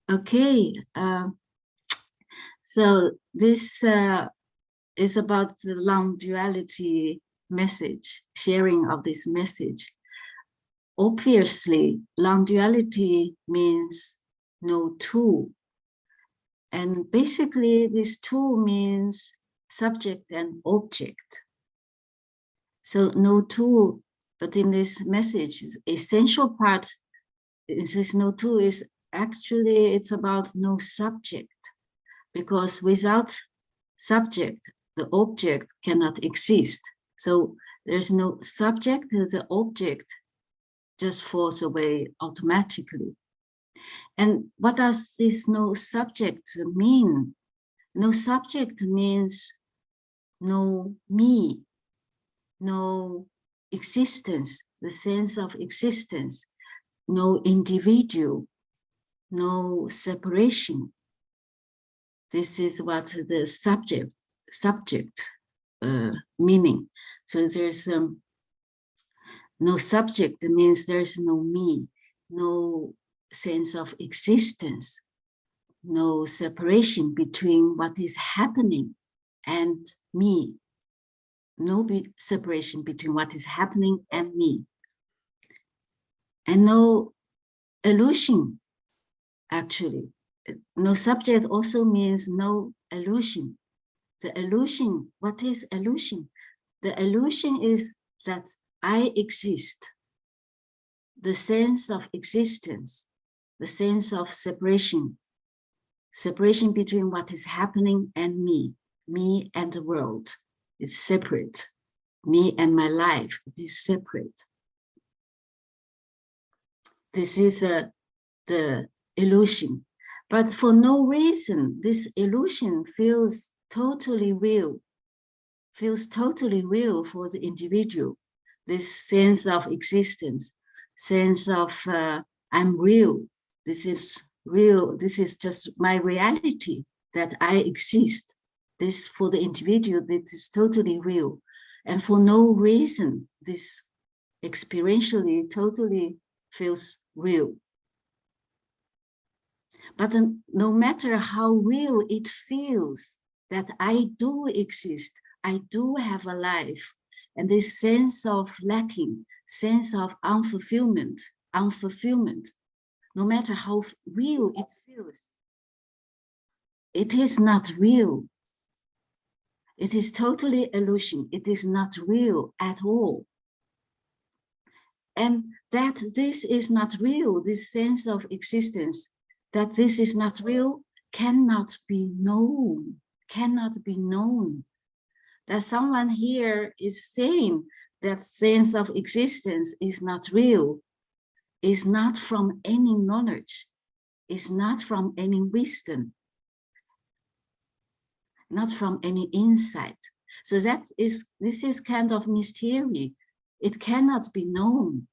Okay, so this is about the non-duality message, sharing of this message. Obviously, non-duality means no two. And basically, this two means subject and object. So no two, but in this message, essential part is this no two is actually, it's about no subject, because without subject, the object cannot exist. So there's no subject, the object just falls away automatically. And what does this no subject mean? No subject means no me, no existence, the sense of existence, no individual, no separation. This is what the subject meaning. So there's no subject means there's no me, no sense of existence, no separation between what is happening and me, no separation between what is happening and me, and no illusion, actually. No subject also means no illusion. The illusion, what is illusion? The illusion is that I exist, the sense of existence, the sense of separation, separation between what is happening and me and the world. It's separate. Me and my life, it is separate. This is the illusion. But for no reason, this illusion feels totally real for the individual. This sense of existence, sense of I'm real. This is real. This is just my reality, that I exist. This, for the individual, this is totally real. And for no reason, this experientially totally feels real. But no matter how real it feels that I do exist, I do have a life, and this sense of lacking, sense of unfulfillment, no matter how real it feels, it is not real. It is totally illusion. It is not real at all. And that this is not real, this sense of existence, that this is not real, cannot be known, That someone here is saying that sense of existence is not real, is not from any knowledge, is not from any wisdom, not from any insight. So this is kind of mystery. It cannot be known.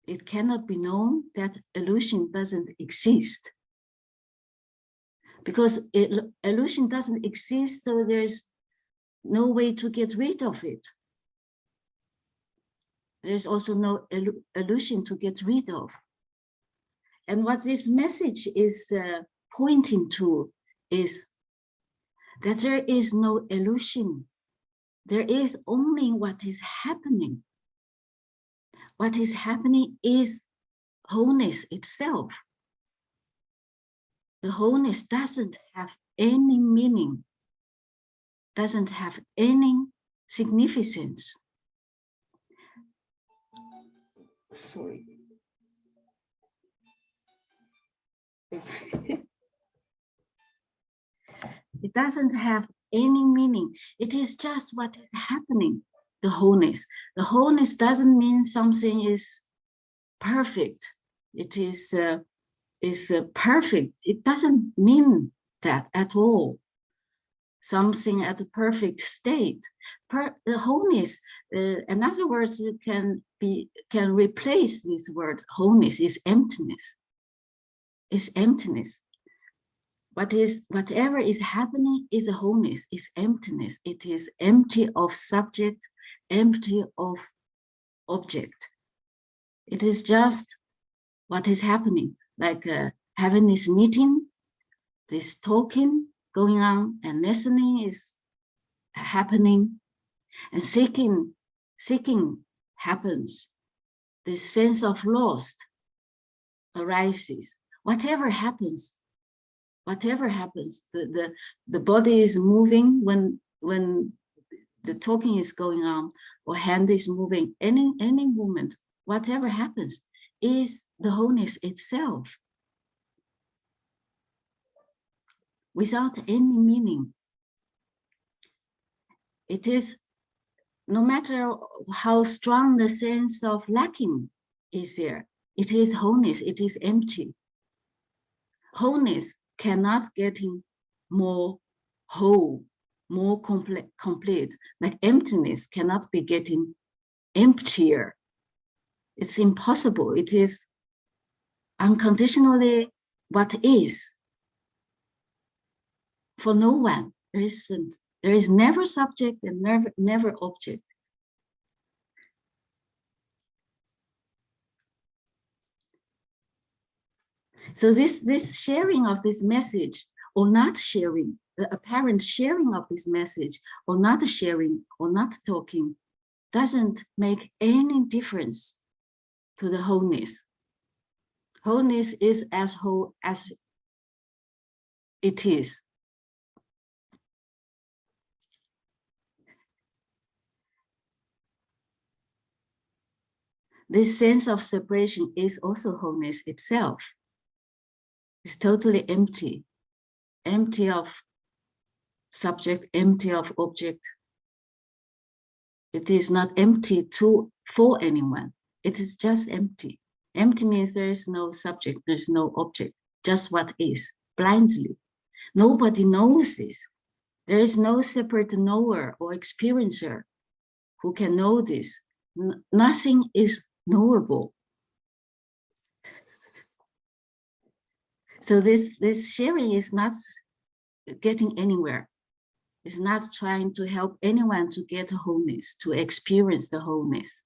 It cannot be known that illusion doesn't exist. Because illusion doesn't exist, so there's no way to get rid of it. There's also no illusion to get rid of. And what this message is pointing to is that there is no illusion. There is only what is happening. What is happening is wholeness itself. The wholeness doesn't have any meaning, doesn't have any significance. Sorry. It doesn't have any meaning. It is just what is happening, the wholeness. The wholeness doesn't mean something is perfect. It is perfect. It doesn't mean that at all. Something at the perfect state. The wholeness, in other words, you can replace this word wholeness is emptiness. Is emptiness. Whatever is happening is a wholeness, is emptiness. It is empty of subject, empty of object. It is just what is happening. like having this meeting, this talking going on, and listening is happening, and seeking happens. This sense of lost arises. Whatever happens, the body is moving when the talking is going on, or hand is moving, any movement, whatever happens, is the wholeness itself, without any meaning. It is, no matter how strong the sense of lacking is there, it is wholeness, it is empty. Wholeness cannot get more whole, more complete, like emptiness cannot be getting emptier. It's impossible. It is unconditionally what is. For no one, there is never subject and never object. So this sharing of this message, or not sharing, the apparent sharing of this message, or not sharing, or not talking, doesn't make any difference to the wholeness. Wholeness is as whole as it is. This sense of separation is also wholeness itself. It's totally empty, empty of subject, empty of object. It is not empty for anyone. It is just empty. Empty means there is no subject, there's no object, just what is, blindly. Nobody knows this. There is no separate knower or experiencer who can know this. Nothing is knowable. So this sharing is not getting anywhere. It's not trying to help anyone to get wholeness, to experience the wholeness.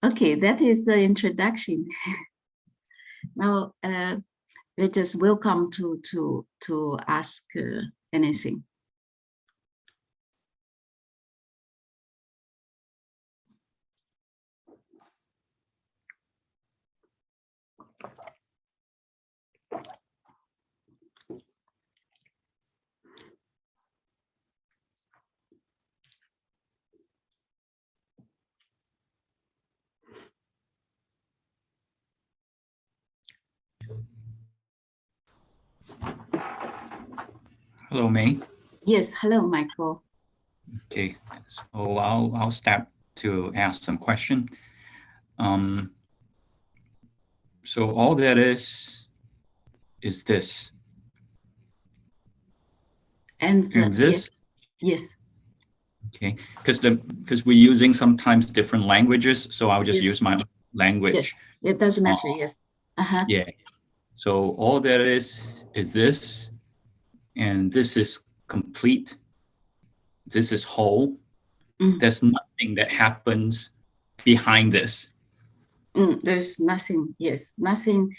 Okay, that is the introduction. Now, we're just welcome to ask anything. Hello, Mei. Yes, hello, Michael. Okay, so I'll start to ask some question. So all that is this. And this. Yes. Okay, because we're using sometimes different languages, so I'll just use my language. Yes. It doesn't matter. Yes. Yeah. So all that is this, and this is complete. This is whole. There's nothing that happens behind this. There's nothing. Yes, nothing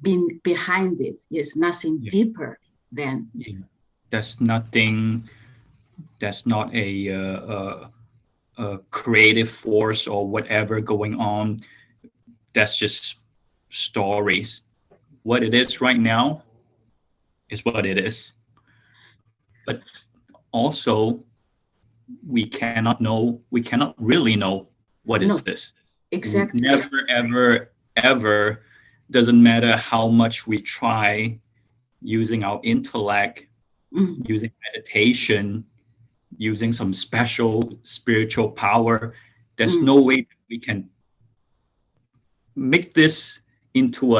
been behind it. Yes, nothing deeper than. Yeah. There's nothing. That's not a creative force or whatever going on. That's just stories. What it is right now is what it is. But also, we cannot really know what is this. Exactly. Never, ever, doesn't matter how much we try using our intellect, using meditation, using some special spiritual power. There's no way that we can make this into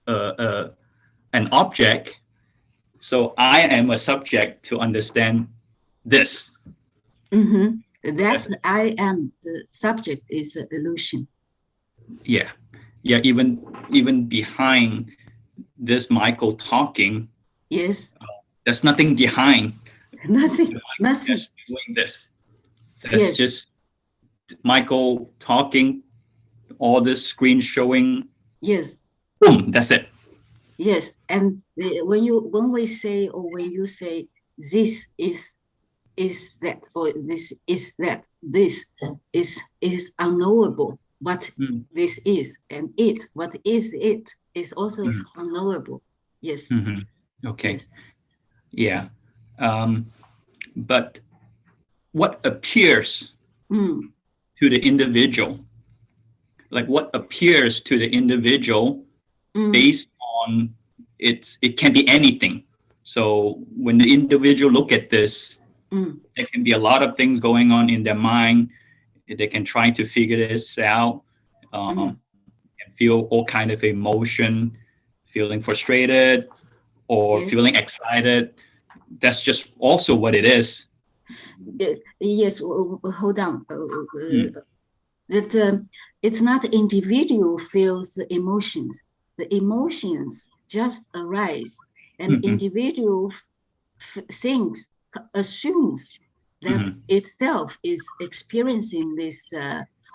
an object. So I am a subject to understand this. That I am the subject is an illusion. Yeah. Even behind this Michael talking. Yes. There's nothing behind. Nothing. Just doing this. That's just Michael talking, all this screen showing. Yes. Boom, that's it. Yes. And when we say, or when you say, this is that, or this is that, this is unknowable. What this is, and it, what is it, is also unknowable. Yes. Okay. Yes. Yeah. But what appears to the individual, like what appears to the individual based on it can be anything. So when the individual look at this, there can be a lot of things going on in their mind. They can try to figure this out, and feel all kind of emotion, feeling frustrated or Yes. feeling excited. That's just also what it is. Yes. Hold on. That it's not individual feels the emotions. The emotions just arise, and individual thinks, assumes that itself is experiencing this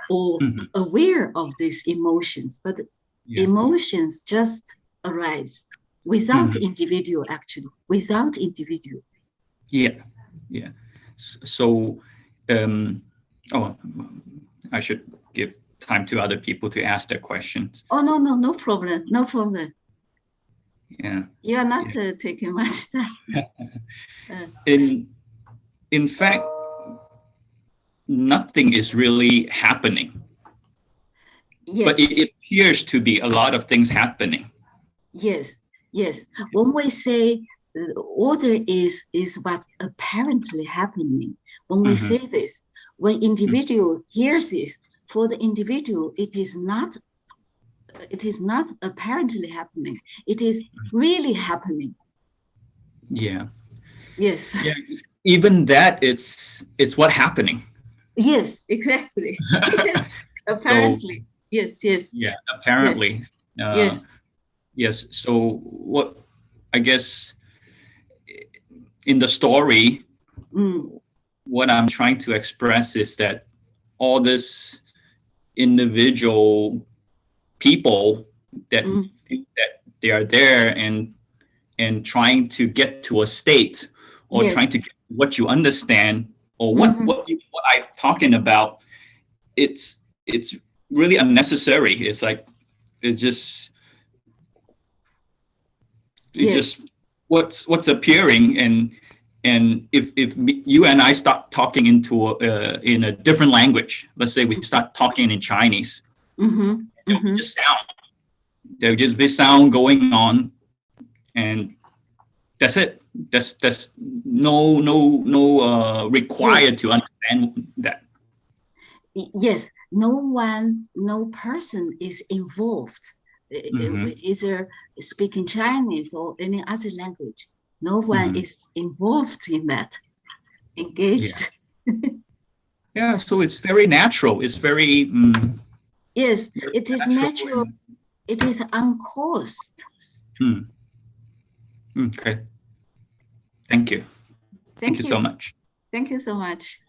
or aware of these emotions, but emotions just arise without individual, actually, without individual. Yeah. So, I should give time to other people to ask their questions. Oh, no problem, no problem. Yeah. You are not taking much time. In fact, nothing is really happening. Yes. But it appears to be a lot of things happening. Yes. When we say order is what apparently happening, when we say this, when individual hears this, for the individual, it is not apparently happening. It is really happening. Yeah. Yes. Yeah. Even that, it's what happening. Yes, exactly. Apparently. So, yes. Yeah, apparently. Yes. Yes. So what, I guess in the story, what I'm trying to express is that all this individual people that think that they are there and trying to get to a state, or trying to get what you understand, or what I'm talking about, it's really unnecessary. It's like it's just what's appearing, and if you and I start talking into in a different language, let's say we start talking in Chinese, just sound. There'll just be sound going on, and that's it. That's no required to understand that. Yes, no person is involved, either speaking Chinese or any other language. No one is involved in that, engaged. Yeah, so it's very natural. It's very yes, it is natural. It is uncaused. Okay. Thank you. Thank you so much. Thank you so much.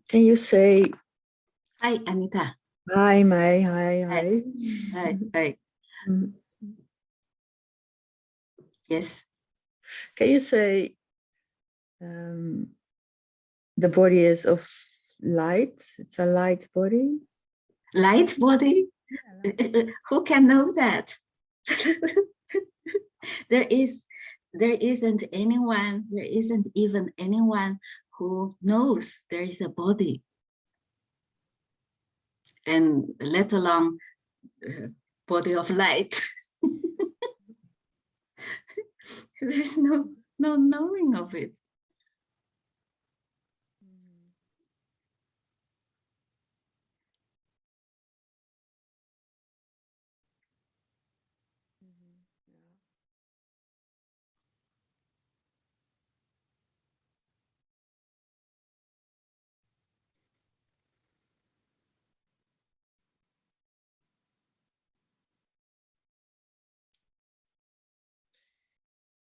Can you say hi, Anita? Hi, Mei. Hi. Hi. Yes. Can you say the body is of light? It's a light body. Light body? Yeah, light. Who can know that? There is there isn't even anyone who knows there is a body, and let alone body of light. There's no knowing of it.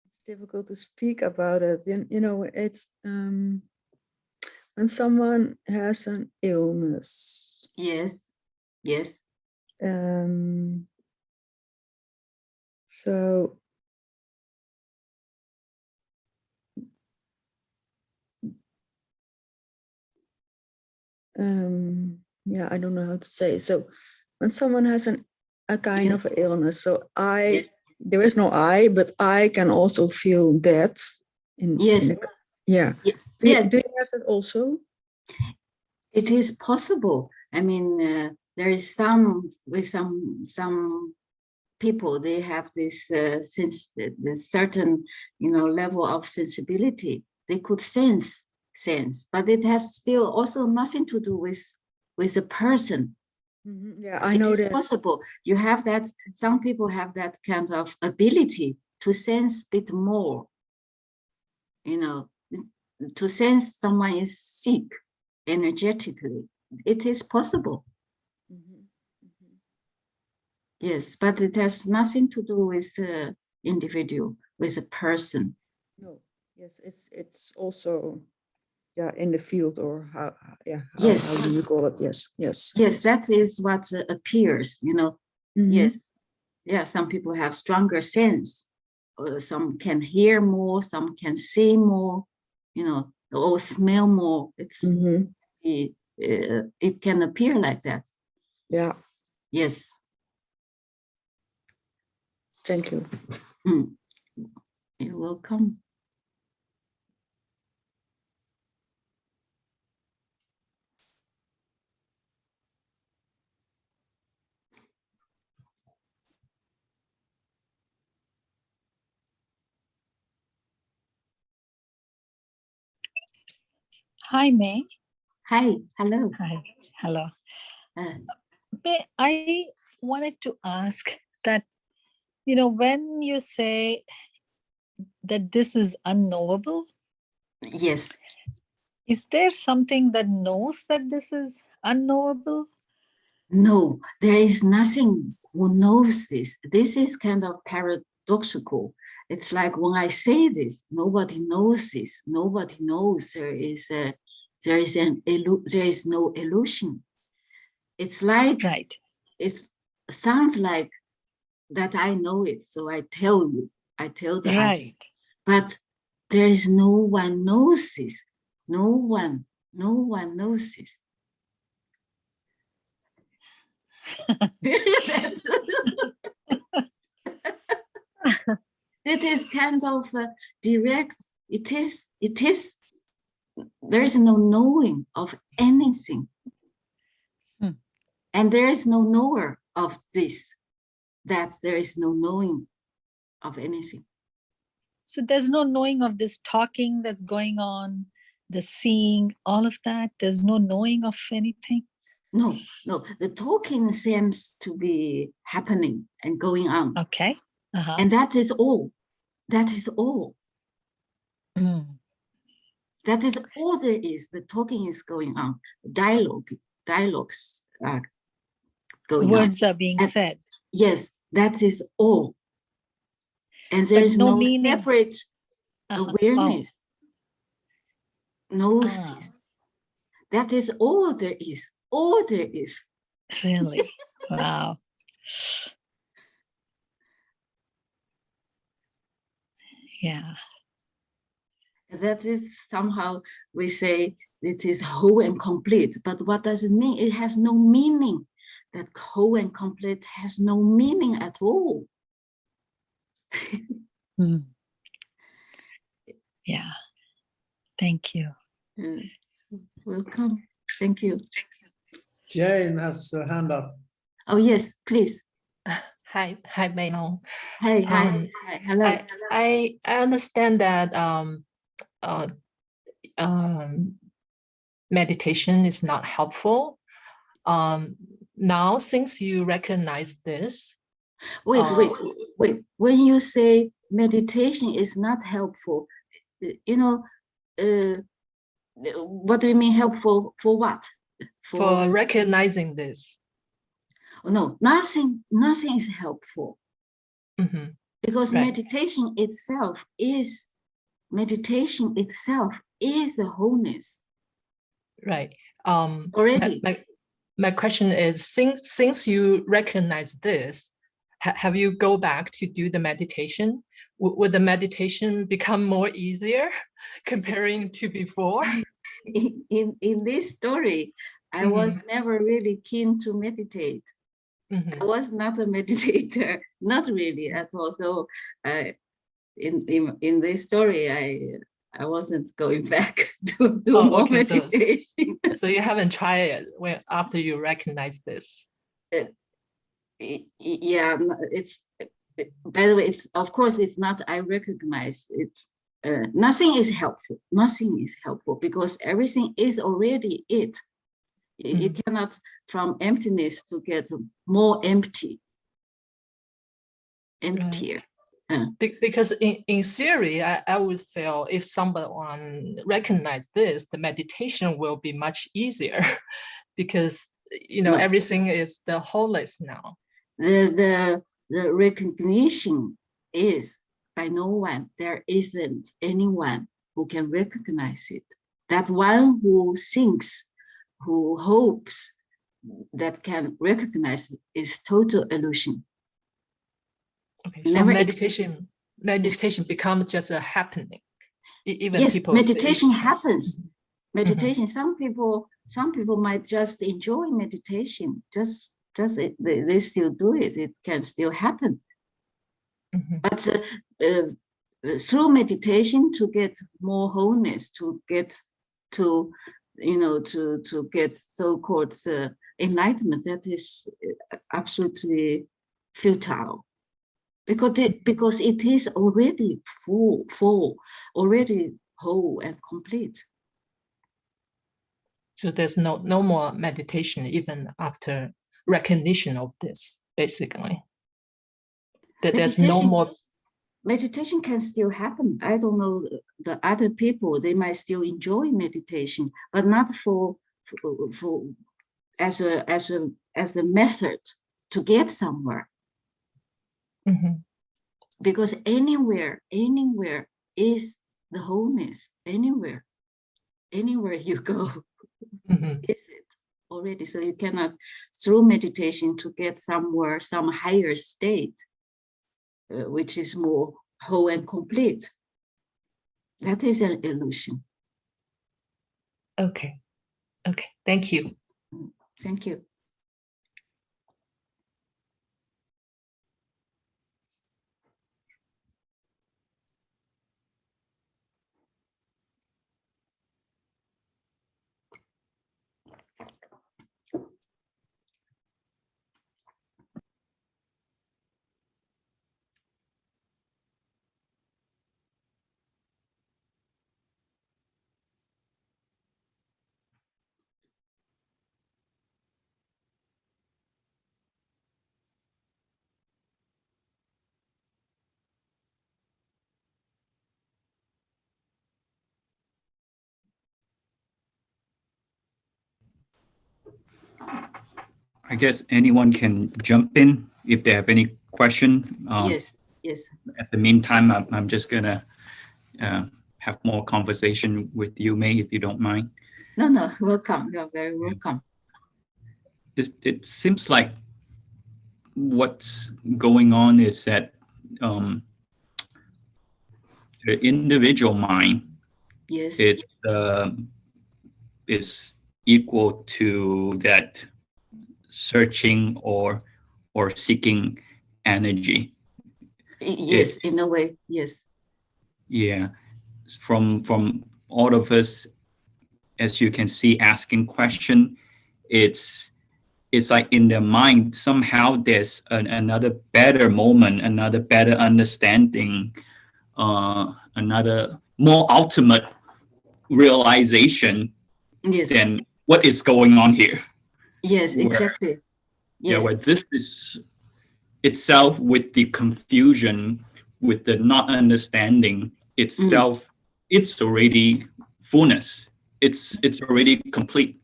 It's difficult to speak about it. You know, it's when someone has an illness. Yes, yes. So yeah, I don't know how to say. So when someone has a kind Yes. of illness, so Yes. there is no I, but I can also feel that. Yes. Yeah. Yes. Do you have that also? It is possible. I mean, there is some people, they have this this certain, you know, level of sensibility. They could sense, but it has still also nothing to do with the person. Yeah, I know that. It is possible. You have that. Some people have that kind of ability to sense a bit more. You know, to sense someone is sick energetically. It is possible. Yes, but it has nothing to do with the individual, with the person. No, yes, it's also, yeah, in the field, or how Yes. how do you call it? Yes. Yes, that is what appears, you know. Yes, yeah, some people have stronger sense. Some can hear more, some can see more, you know, or smell more. It can appear like that. Yeah. Yes. Thank you. You're welcome. Hi, Mei. Hi, hello. Hi, hello. Mei, I wanted to ask that, you know, when you say that this is unknowable, yes, is there something that knows that this is unknowable? No, there is nothing who knows this. This is kind of paradoxical. It's like when I say this, nobody knows this. Nobody knows there is no illusion. It's like right. It sounds like that I know it, so I tell you. I tell the answer. Right. But there is no one knows this. No one knows this. It is kind of direct. It is, there is no knowing of anything. And there is no knower of this, that there is no knowing of anything. So there's no knowing of this talking that's going on, the seeing, all of that. There's no knowing of anything. No, the talking seems to be happening and going on. Okay. And that is all. That is all. That is all there is. The talking is going on. Dialogues are going on. Words are being said. Yes, that is all. And there is no separate awareness. Gnosis. That is all there is. All there is. Really? Wow. Yeah. That is somehow, we say it is whole and complete. But what does it mean? It has no meaning. That whole and complete has no meaning at all. Yeah. Thank you. Welcome. Thank you. Jane has her hand up. Oh, yes, please. Hi, Mei Long. Hi, hello. I understand that meditation is not helpful. Now, since you recognize this, Wait. When you say meditation is not helpful, what do you mean helpful for what? For recognizing this. No, nothing is helpful. Mm-hmm. Because right. meditation itself is a wholeness. Right. Already. My question is, since you recognize this, have you go back to do the meditation? Would the meditation become more easier comparing to before? In this story, I was never really keen to meditate. I was not a meditator, not really at all. So in this story, I wasn't going back to do more meditation. So you haven't tried it after you recognize this? Yeah, it's, by the way, it's, of course, it's not, I recognize it's, nothing is helpful. Nothing is helpful because everything is already it. You cannot, from emptiness, to get more emptier. Right. Because in theory, I would feel if someone recognize this, the meditation will be much easier because everything is the wholeness now. The recognition is by no one. There isn't anyone who can recognize it. That one who thinks, who hopes that can recognize it is total illusion. Okay, so meditation becomes just a happening. Even yes, people meditation happens. Meditation. Some people might just enjoy meditation. They still do it. It can still happen. But through meditation, to get more wholeness, to get to get so-called enlightenment, that is absolutely futile. Because it is already full, already whole and complete. So there's no more meditation even after recognition of this, basically. There's no more. Meditation can still happen. I don't know the other people, they might still enjoy meditation, but not for as a method to get somewhere. Because anywhere is the wholeness. Anywhere you go, is it already. So you cannot, through meditation, to get somewhere, some higher state, which is more whole and complete. That is an illusion. Okay. Thank you. Thank you. I guess anyone can jump in if they have any question. Yes. At the meantime, I'm just gonna have more conversation with you, Mei, if you don't mind. No, welcome. You're very welcome. It seems like what's going on is that the individual mind is equal to that searching or seeking energy. Yes, in a way, yes. Yeah, from all of us, as you can see, asking question, it's like in their mind somehow there's another better moment, another better understanding, another more ultimate realization Yes. than what is going on here. Yes, exactly. Yeah, Yes. where this is itself, with the confusion, with the not understanding itself, it's already fullness. It's already complete.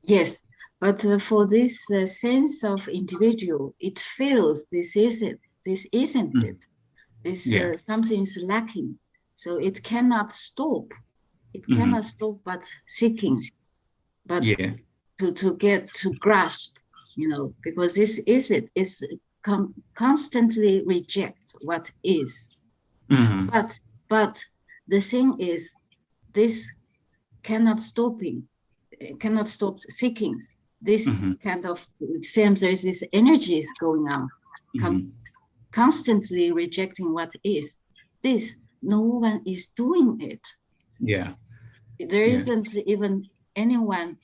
Yes, but for this sense of individual, it feels this isn't it. This something's lacking, so it cannot stop. It cannot stop but seeking, but to grasp, because this is it. It's constantly reject what is. But the thing is, this cannot stop seeking. This kind of same, there's this energy is going on, constantly rejecting what is. This, no one is doing it. There isn't even anyone,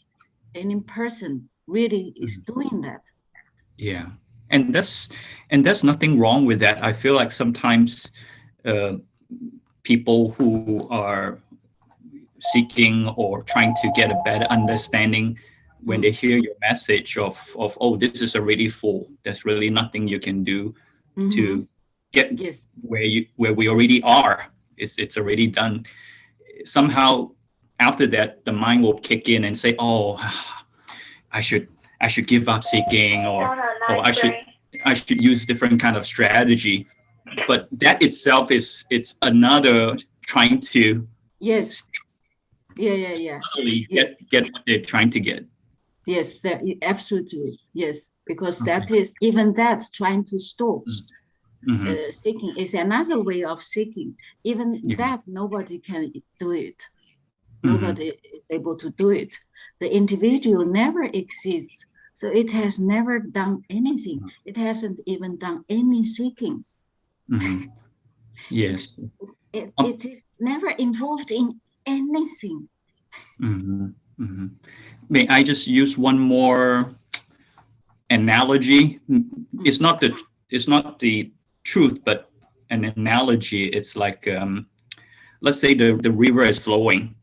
any person really is doing that. And there's nothing wrong with that. I feel like sometimes people who are seeking or trying to get a better understanding, when they hear your message of oh, this is already full, there's really nothing you can do to get where we already are, it's already done. Somehow after that, the mind will kick in and say, oh, I should give up seeking, or I should use different kind of strategy. But that itself it's another trying to get what they're trying to get. Yes, absolutely. Yes, because that is even that trying to stop seeking is another way of seeking. Even that nobody can do it. Nobody is able to do it. The individual never exists, so it has never done anything. It hasn't even done any seeking. Yes. It is never involved in anything. May I just use one more analogy? It's not the truth, but an analogy. It's like let's say the river is flowing.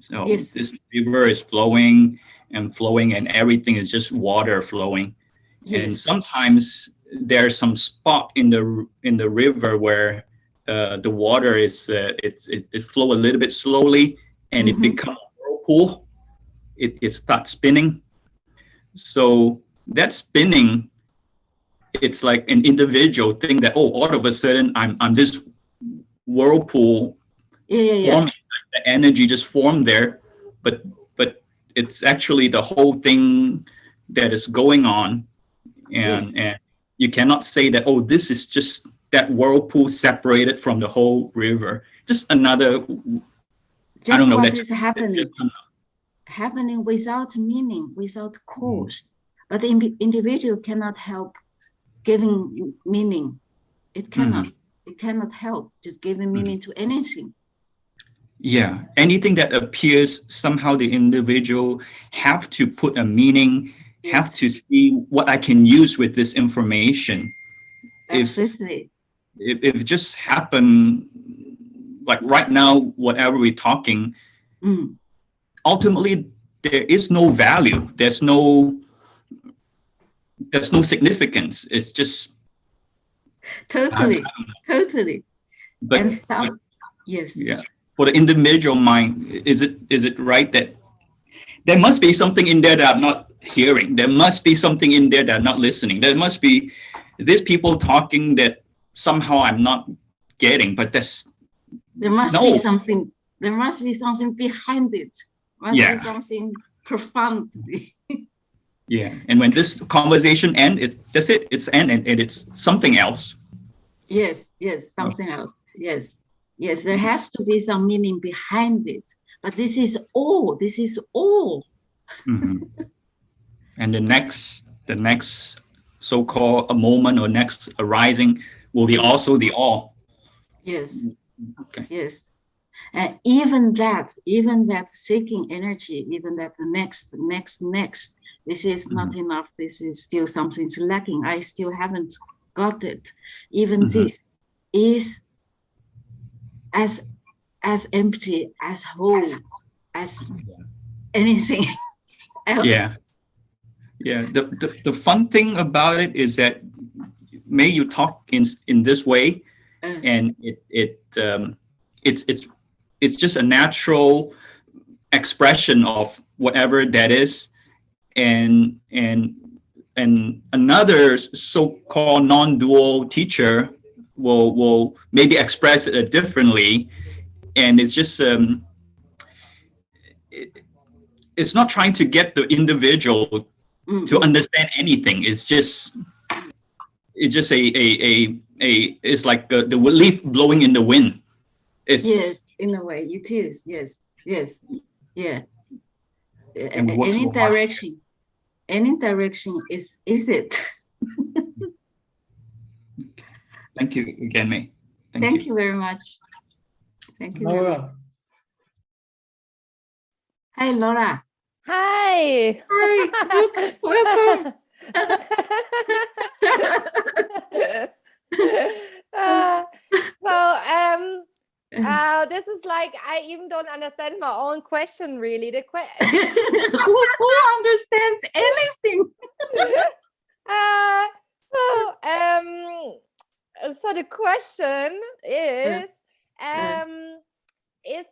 So this river is flowing, and everything is just water flowing. And sometimes there's some spot in the river where the water is it flow a little bit slowly, and it becomes a whirlpool. It starts spinning. So that spinning, it's like an individual thing that, oh, all of a sudden I'm this whirlpool forming. The energy just formed there, but it's actually the whole thing that is going on, and you cannot say that, oh, this is just that whirlpool separated from the whole river. Just another. Just I don't know what is happening without meaning, without cause. But the individual cannot help giving meaning. It cannot. It cannot help just giving meaning to anything. Yeah, anything that appears, somehow the individual have to put a meaning, have to see what I can use with this information. Absolutely. If it just happen, like right now, whatever we're talking, ultimately there is no value. There's no significance. It's just totally. But yes. Yeah. For the individual mind, is it right that there must be something in there that I'm not hearing? There must be something in there that I'm not listening. There must be these people talking that somehow I'm not getting, but there must be something. There must be something behind it. Must be something profound. And when this conversation ends, that's it. It's end, and it's something else. Yes, something else. Yes, there has to be some meaning behind it. But this is all. And the next so-called a moment or next arising will be also the all. Yes. Okay. Yes. And even that seeking energy, even that next, this is not enough. This is still something's lacking. I still haven't got it. Even this is as empty, as whole, as anything else. Yeah. The fun thing about it is that Mei, you talk in this way, and it's just a natural expression of whatever that is, and another so-called non-dual teacher will maybe express it differently, and it's just it's not trying to get the individual to understand anything. It's just it's like the leaf blowing in the wind. Yes, in a way it is. Yes, yeah. And any direction is it. Thank you again, Mei. Thank you very much. Thank you. Laura. Hi, Laura. Hi. Hi, welcome. This is like, I even don't understand my own question, really. The who understands anything? So the question is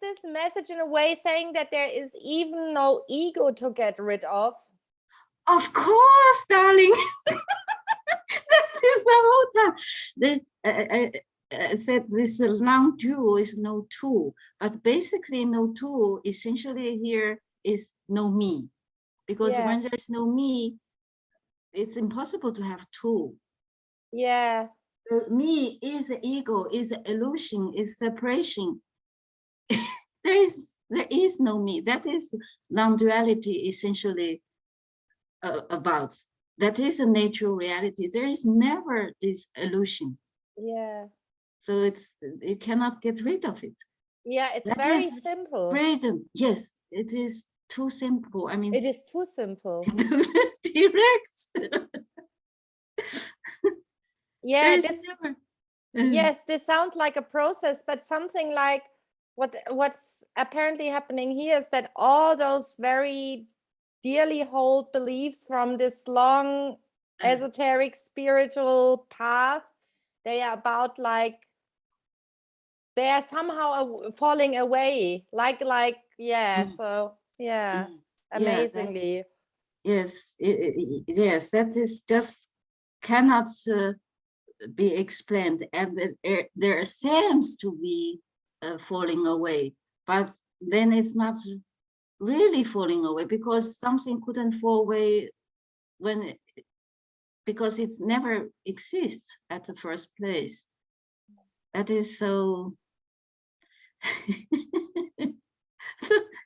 this message in a way saying that there is even no ego to get rid of? Of course, darling. That is the whole time. I said this non-dual is no two, but basically no two essentially here is no me, because when there is no me, it's impossible to have two. Yeah. Me is the ego, is the illusion, is separation. there is no me. That is non-duality essentially about. That is a natural reality. There is never this illusion. Yeah. So you cannot get rid of it. Yeah, it's very simple. Freedom. Yes, it is too simple. I mean, it is too simple. Direct. Yeah, yes, this sounds like a process, but something like what's apparently happening here is that all those very dearly held beliefs from this long esoteric spiritual path, they are about like, they are somehow falling away, like so yeah, amazingly. Yes, yes, that is just cannot be explained, and there seems to be falling away, but then it's not really falling away, because something couldn't fall away because it never exists at the first place. That is so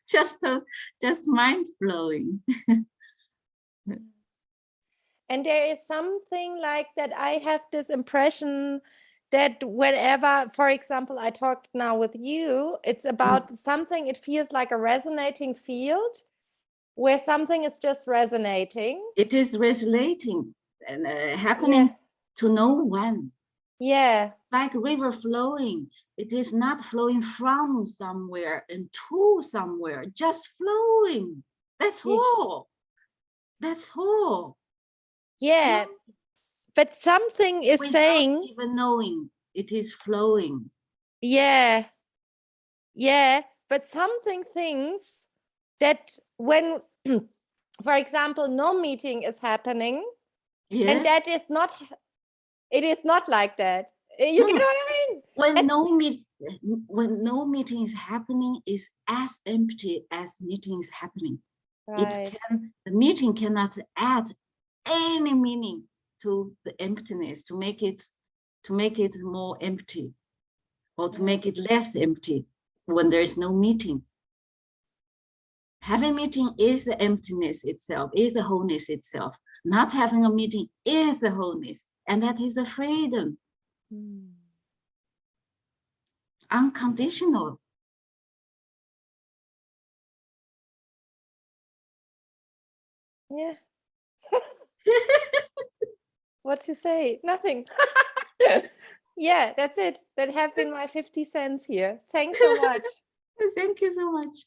just mind-blowing. And there is something like that. I have this impression that whenever, for example, I talked now with you, it's about something, it feels like a resonating field where something is just resonating. It is resonating and happening to no one. Yeah. Like river flowing. It is not flowing from somewhere and to somewhere, just flowing. That's all. That's all. Yeah. But something is saying, without even knowing it is flowing. Yeah. Yeah. But something thinks that when, for example, no meeting is happening, and that is not, it is not like that. You get what I mean? When no meeting is happening, is as empty as meeting is happening. Right. The meeting cannot add any meaning to the emptiness to make it more empty, or to make it less empty when there is no meeting. Having meeting is the emptiness itself, is the wholeness itself. Not having a meeting is the wholeness, and that is the freedom. Unconditional. Yeah. What to say? Nothing. Yeah, that's it. That have been my 50 cents here. Thanks so much. Thank you so much.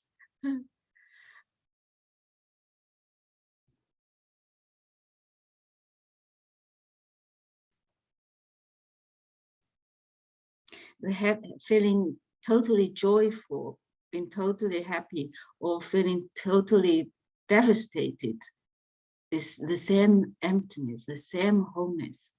Feeling totally joyful, being totally happy, or feeling totally devastated is the same emptiness, the same wholeness.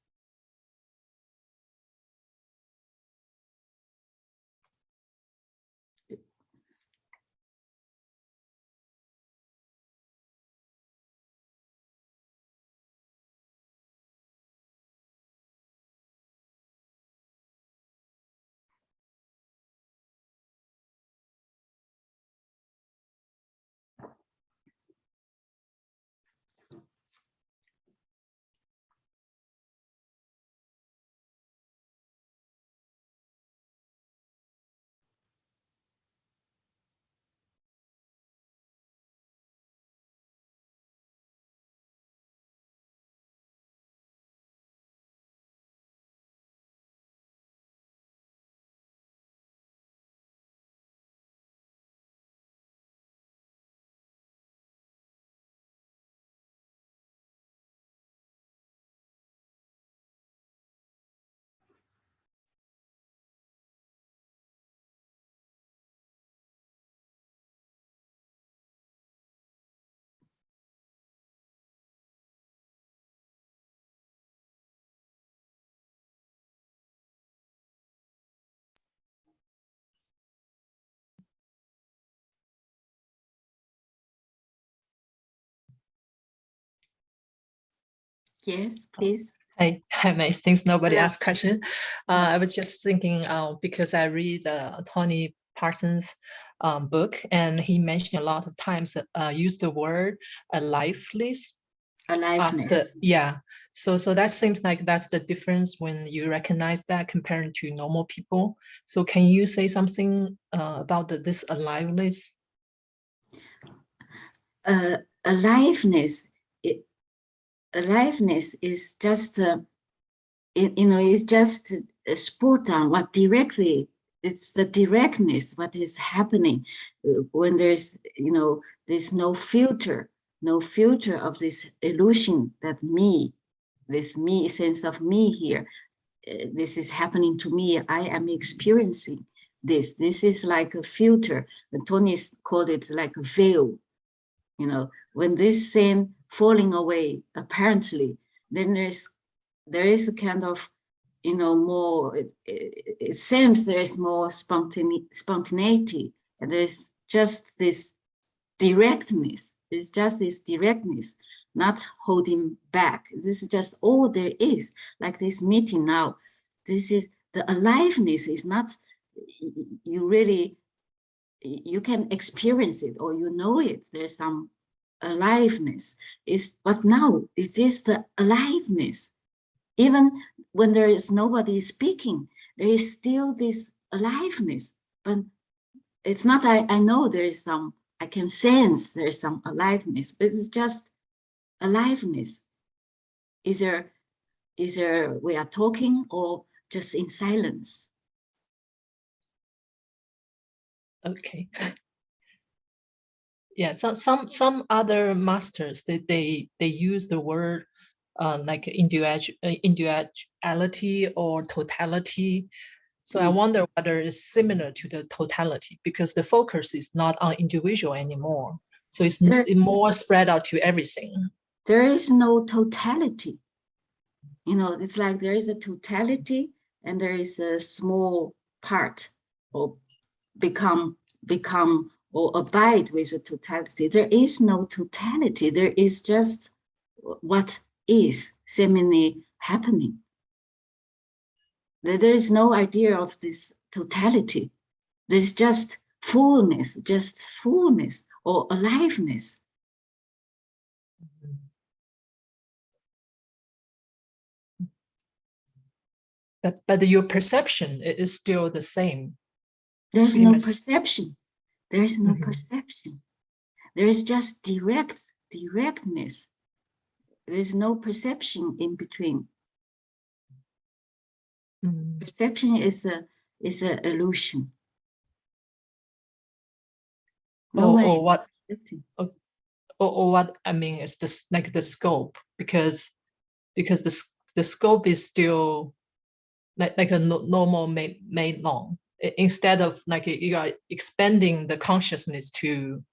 Yes, please. Hi, Mei. Since nobody Yeah. asked question, I was just thinking because I read Tony Parsons' book, and he mentioned a lot of times use the word aliveness. Aliveness. Yeah. So that seems like that's the difference when you recognize that comparing to normal people. So can you say something about this aliveness? Aliveness. Aliveness is just it's just spot on what directly, it's the directness, what is happening when there's, there's no filter of this illusion that this me sense of me here, this is happening to me, I am experiencing this is like a filter, and Tony called it like a veil, when this thing falling away apparently, then there is a kind of, more, it seems there is more spontaneity, and there's just this directness. There's just this directness, not holding back. This is just all there is. Like this meeting now, this is the aliveness is not, you can experience it or it. There's some aliveness. But now it is the aliveness. Even when there is nobody speaking, there is still this aliveness. But it's not, I know there is some, I can sense there is some aliveness, but it's just aliveness. Either we are talking or just in silence. Okay. Yeah, so some other masters they use the word like individuality or totality. So I wonder whether it's similar to the totality, because the focus is not on individual anymore. So it's more spread out to everything. There is no totality. It's like there is a totality and there is a small part, or become or abide with the totality. There is no totality. There is just what is seemingly happening. There is no idea of this totality. There's just fullness or aliveness. But your perception is still the same. There's no perception. There is no perception. There is just directness. There is no perception in between. Perception is a illusion. Or what I mean is this, like the scope, because the scope is still like a normal Mei Long. Instead of like you are expanding the consciousness to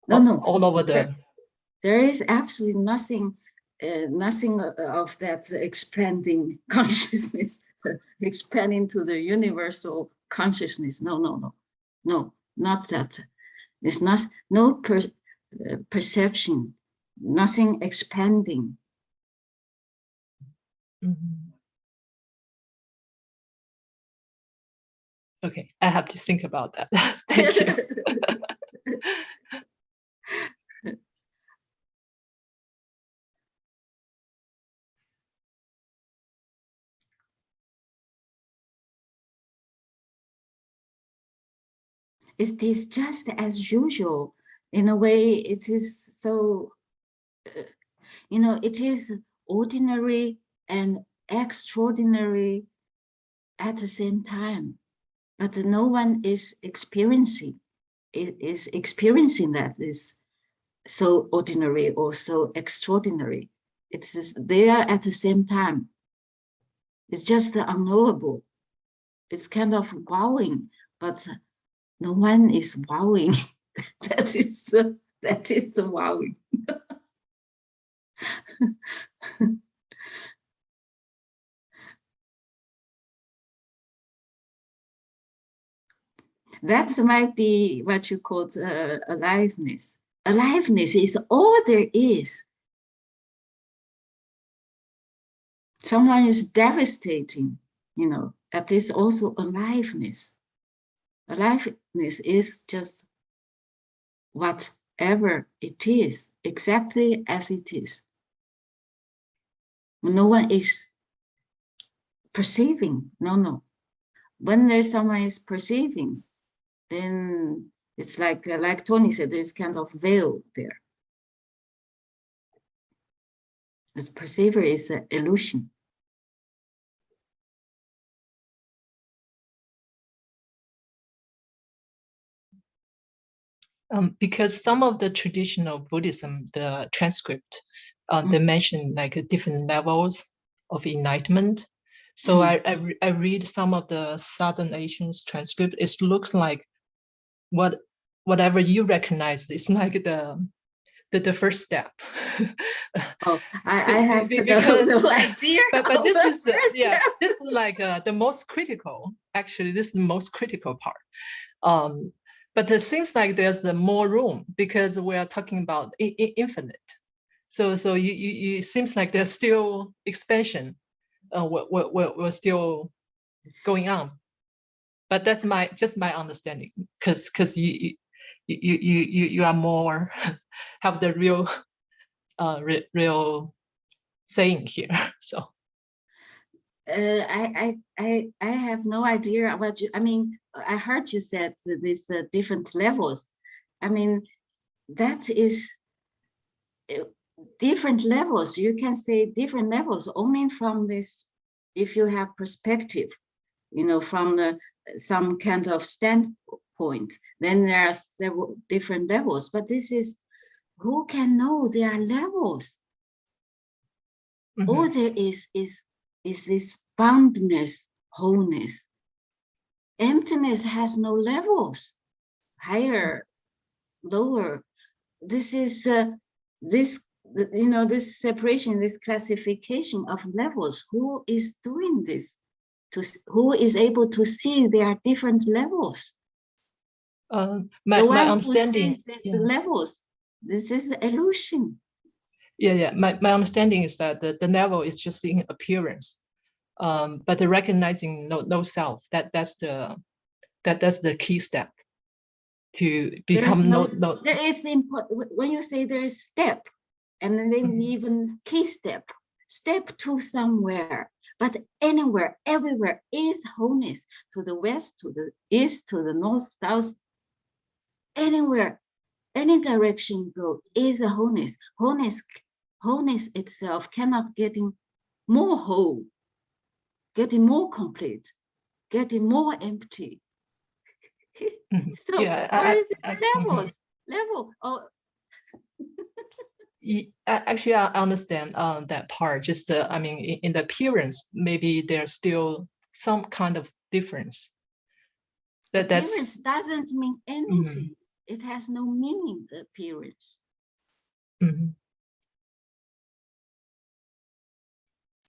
all over the. There is absolutely nothing of that expanding consciousness, expanding to the universal consciousness. No, not that. It's not perception, nothing expanding. Okay, I have to think about that. Thank you. It is just as usual. In a way, it is so, it is ordinary and extraordinary at the same time. But no one is experiencing that is so ordinary or so extraordinary. They are at the same time. It's just unknowable. It's kind of wowing, but no one is wowing. that is the wowing. That might be what you call aliveness. Aliveness is all there is. Someone is devastating, that is also aliveness. Aliveness is just whatever it is, exactly as it is. No one is perceiving, no. When there's someone is perceiving, then it's like Tony said, there's kind of veil there. The perceiver is an illusion. Because some of the traditional Buddhism, the transcript, they mention like different levels of enlightenment. So I read some of the Southern Asians transcript. It looks like whatever you recognize is like the first step. I have no idea. But this is this is like the most critical. Actually, this is the most critical part. But it seems like there's more room because we are talking about infinite. So you seems like there's still expansion. We're still going on. But that's just my understanding, because you are more have the real saying here. So I have no idea about you. I mean, I heard you said these different levels. I mean, that is different levels. You can say different levels only from this, if you have perspective, from some kind of standpoint. Then there are several different levels. But this is, who can know there are levels? All there is this boundness, wholeness. Emptiness has no levels, higher, lower. This is this separation, this classification of levels. Who is doing this? Who is able to see there are different levels? My understanding, the levels. This is illusion. My understanding is that the level is just in appearance, but the recognizing no self, that's the key step to become no. There is when you say there is step, and then even key step to somewhere, but anywhere, everywhere is wholeness. To the west, to the east, to the north, south, anywhere, any direction go is a wholeness. wholeness itself cannot getting more whole, getting more complete, getting more empty. So where is the levels? Level? Oh. Actually, I understand that part. Just, I mean, in the appearance, maybe there's still some kind of difference. Appearance doesn't mean anything. It has no meaning, the appearance.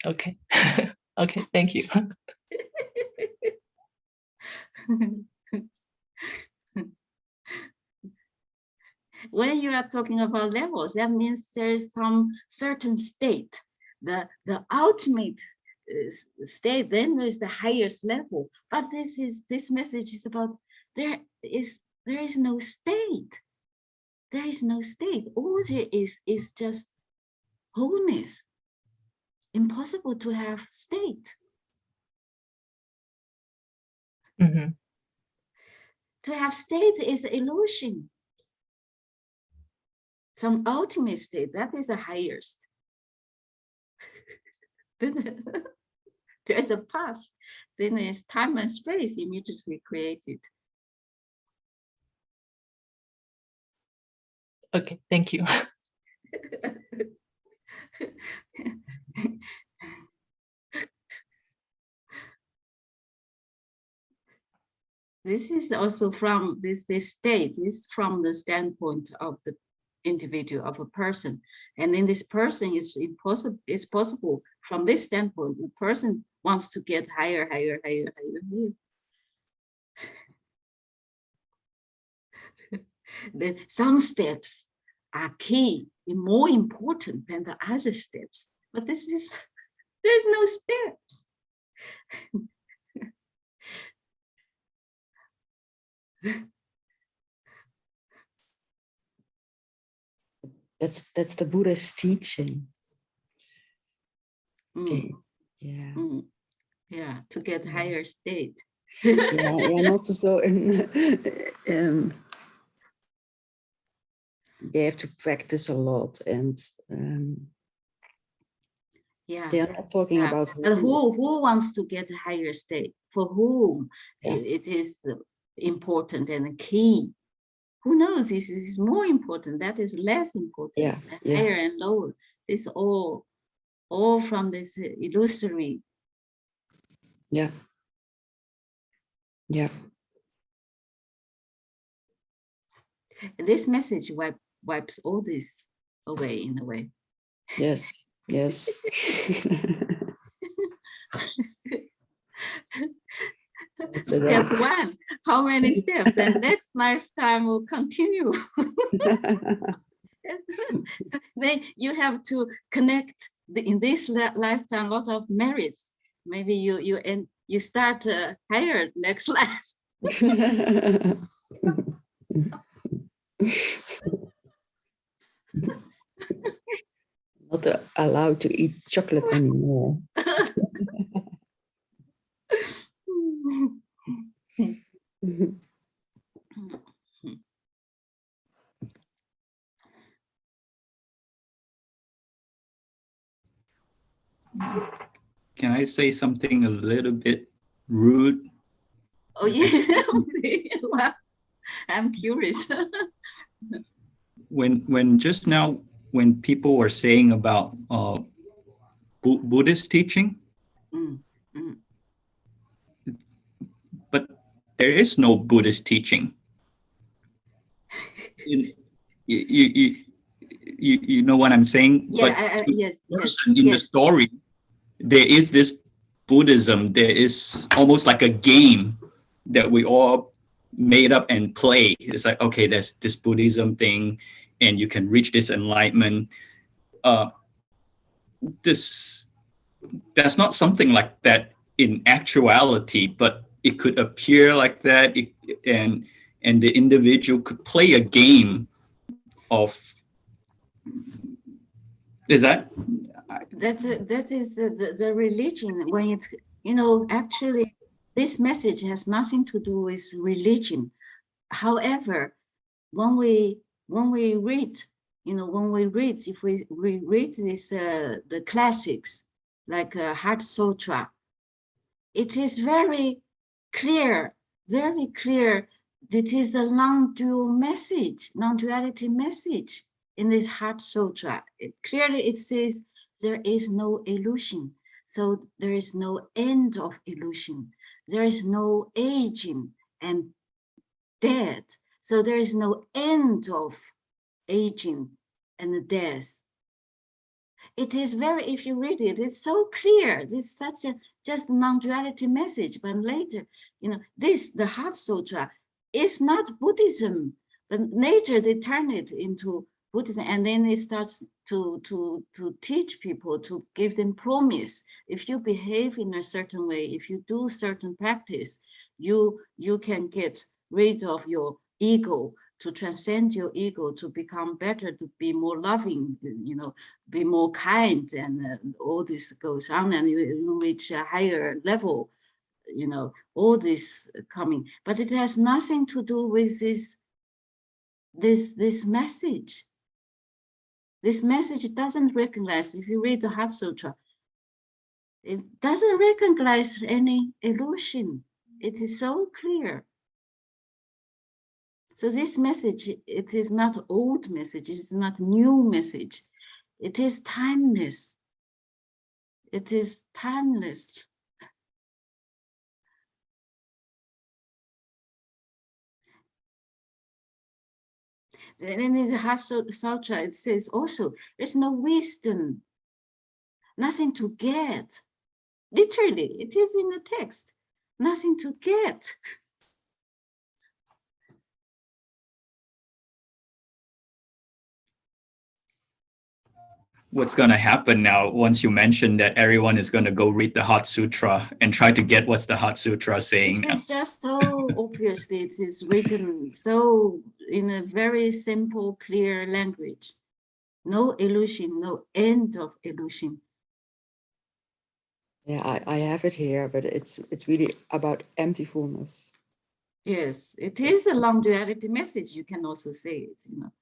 Okay. Okay, thank you. When you are talking about levels, that means there is some certain state, the ultimate state, then there is the highest level. But this message is about there is no state. There is no state. All there is just wholeness. Impossible to have state. To have state is illusion. Some ultimate state, that is the highest. Then there's a past, then there's time and space immediately created. Okay, thank you. This is also from this state is from the standpoint of the individual, of a person, and in this person is impossible. It's possible from this standpoint. The person wants to get higher. Then some steps are key and more important than the other steps. But there's no steps. That's the Buddha's teaching. Yeah, to get higher state. And also so they have to practice a lot, and they are not talking about. But who wants to get a higher state? For whom it is important and key. Who knows? This is more important. That is less important. Higher and lower. This all from this illusory. Yeah. And this message wipes all this away in a way. Yes. Step one, how many steps? The next lifetime will continue. Then you have to connect in this lifetime a lot of merits. Maybe you start higher next life. Not allowed to eat chocolate anymore. Can I say something a little bit rude? Oh yes, well, I'm curious. When just now, when people were saying about Buddhist teaching, but there is no Buddhist teaching. You know what I'm saying? Yeah, but yes. In the story, there is this Buddhism. There is almost like a game that we all made up and play. It's like, okay, there's this Buddhism thing, and you can reach this enlightenment. That's not something like that in actuality, but it could appear like that, and the individual could play a game of. Is that? That is the religion. When it's, actually, this message has nothing to do with religion. However, when we read you know, when we read, if we read this, the classics, like Heart Sutra, it is very clear, very clear. That is a non-dual message, non-duality message in this Heart Sutra. Clearly it says there is no illusion. So there is no end of illusion. There is no aging and death. So there is no end of aging and death. It is very, if you read it, it's so clear. This is such a just non-duality message. But later, you know, the Heart Sutra is not Buddhism. But later they turn it into Buddhism, and then it starts to teach people, to give them promise. If you behave in a certain way, if you do certain practice, you can get rid of your ego, to transcend your ego, to become better, to be more loving, you know, be more kind, and all this goes on, and you reach a higher level, you know, all this coming. But it has nothing to do with this message. This message doesn't recognize, if you read the Heart Sutra, it doesn't recognize any illusion. It is so clear. So this message, it is not old message, it is not new message. It is timeless. It is timeless. And in the Heart Sutra, it says also, there's no wisdom, nothing to get. Literally, it is in the text, nothing to get. What's going to happen now once you mention that everyone is going to go read the Heart Sutra and try to get what's the Heart Sutra saying? It is just so obviously, it is written so in a very simple, clear language. No illusion, no end of illusion. Yeah, I have it here, but it's really about emptyfulness. Yes, it is a non-duality message. You can also say it, you know.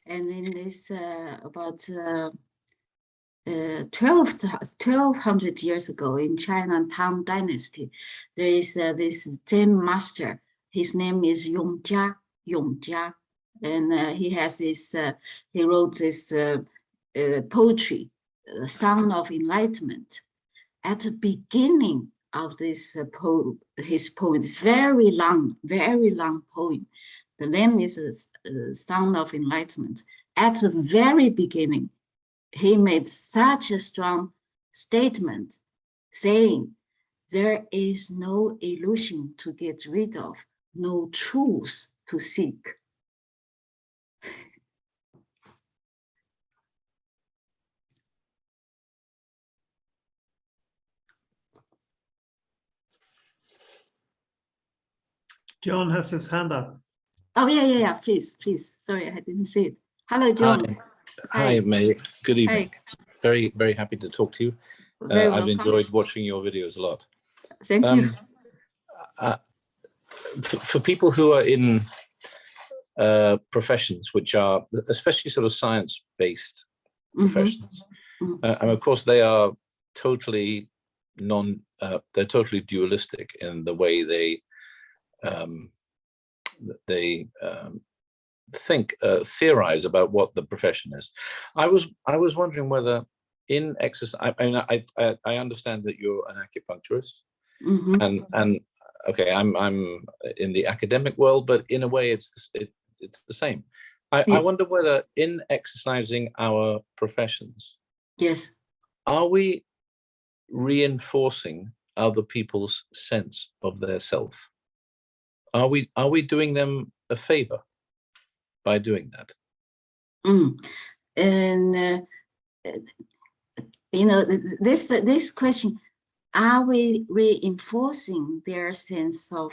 And in this about 1200 years ago in China Tang Dynasty, there is this Zen master. His name is Yongjia, and he has this. He wrote this poetry, "Song of Enlightenment." At the beginning of this his poem, it's very long poem. The name is Song of Enlightenment. At the very beginning, he made such a strong statement saying, there is no illusion to get rid of, no truth to seek. John has his hand up. Oh, yeah, please. Sorry, I didn't see it. Hello, John. Hi, Mei. Good evening. Hi. Very, very happy to talk to you. I've enjoyed watching your videos a lot. Thank you. For people who are in professions which are especially sort of science-based professions, and of course they are totally they're totally dualistic in the way they theorize about what the profession is. I was wondering whether in exercise, I mean, I understand that you're an acupuncturist, and okay, I'm in the academic world, but in a way it's the same. I wonder whether in exercising our professions, yes, are we reinforcing other people's sense of their self? Are we doing them a favor by doing that? And you know, this question, are we reinforcing their sense of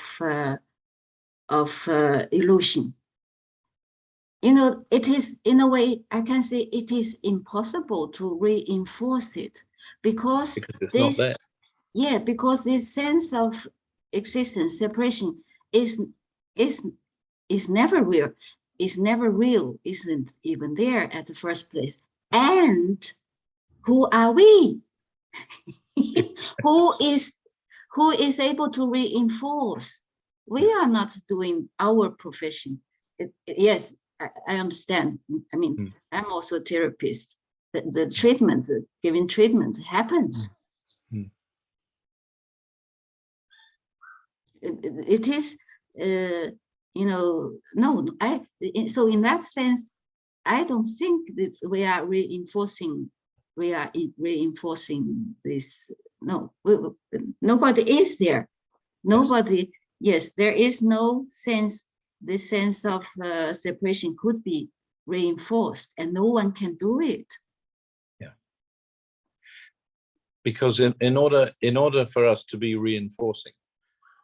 illusion? You know, it is, in a way, I can say it is impossible to reinforce it because it's not there. Yeah, because this sense of existence, separation is never real. Is never real, isn't even there at the first place. And who are we? who is able to reinforce? We are not doing our profession. Yes, I understand. I mean, I'm also a therapist. The treatment, giving treatment happens. It is, you know, no, so in that sense, I don't think that we are reinforcing this. No, nobody is there. Nobody, yes, there is no sense, the sense of separation could be reinforced and no one can do it. Yeah. Because in order for us to be reinforcing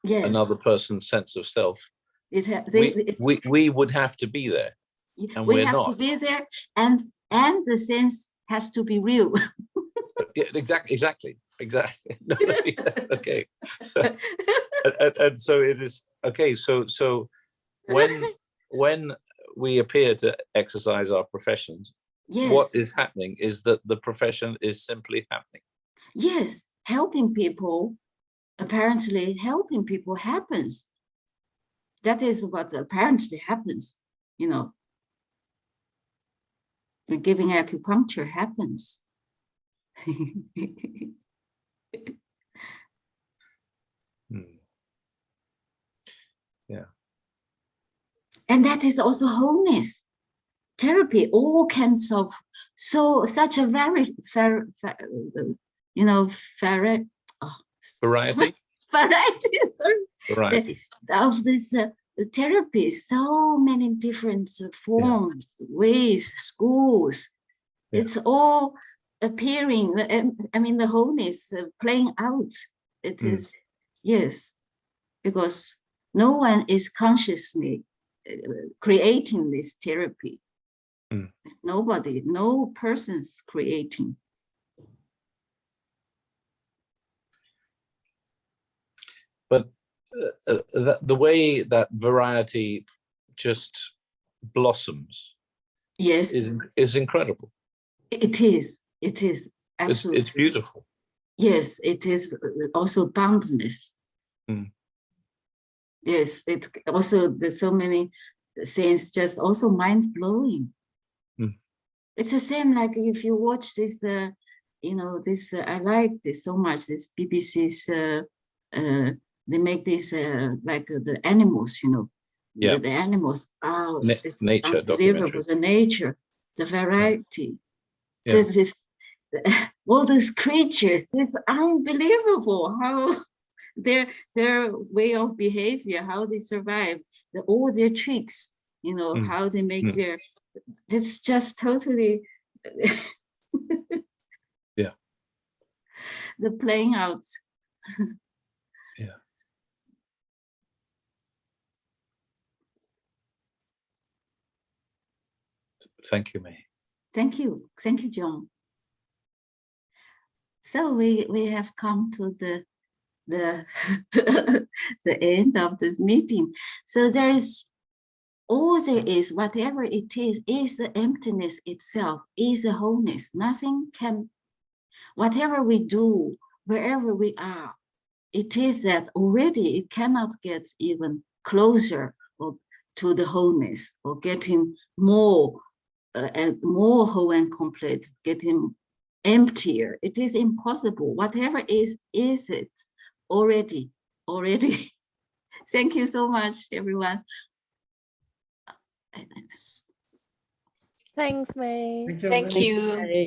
another person's sense of self, we would have to be there, and we we're have not. to be there, and the sense has to be real. Yeah, exactly. No, yes, okay. So, and so it is okay. So when we appear to exercise our professions, yes, what is happening is that the profession is simply happening. Yes, helping people. Apparently, helping people happens. That is what apparently happens. You know, the giving acupuncture happens. Yeah. And that is also wholeness. Therapy all kinds of such a very you know, variety of this therapy, so many different forms, ways, schools. Yeah. It's all appearing. I mean, the wholeness playing out. It is, yes, because no one is consciously creating this therapy. It's nobody, no person's creating. But the way that variety just blossoms, yes, is incredible. It is absolutely. It's beautiful. Yes, it is also boundless. Yes, it also, there's so many things just also mind-blowing. It's the same like if you watch this, you know, this, I like this so much, this BBC's, they make this like the animals, you know, the animals, nature documentary. The nature, the variety, this, all these creatures, it's unbelievable how their way of behavior, how they survive, all their tricks, you know, how they make their, it's just totally the playing out. Thank you, Mei. Thank you, John. So we have come to the the end of this meeting. So there is, all there is, whatever it is the emptiness itself, is the wholeness. Nothing can, whatever we do, wherever we are, it is that already. It cannot get even closer or to the wholeness, or getting more and more whole and complete, getting emptier. It is impossible. Whatever is it already. Thank you so much, everyone. Thanks, Mei. Thank you.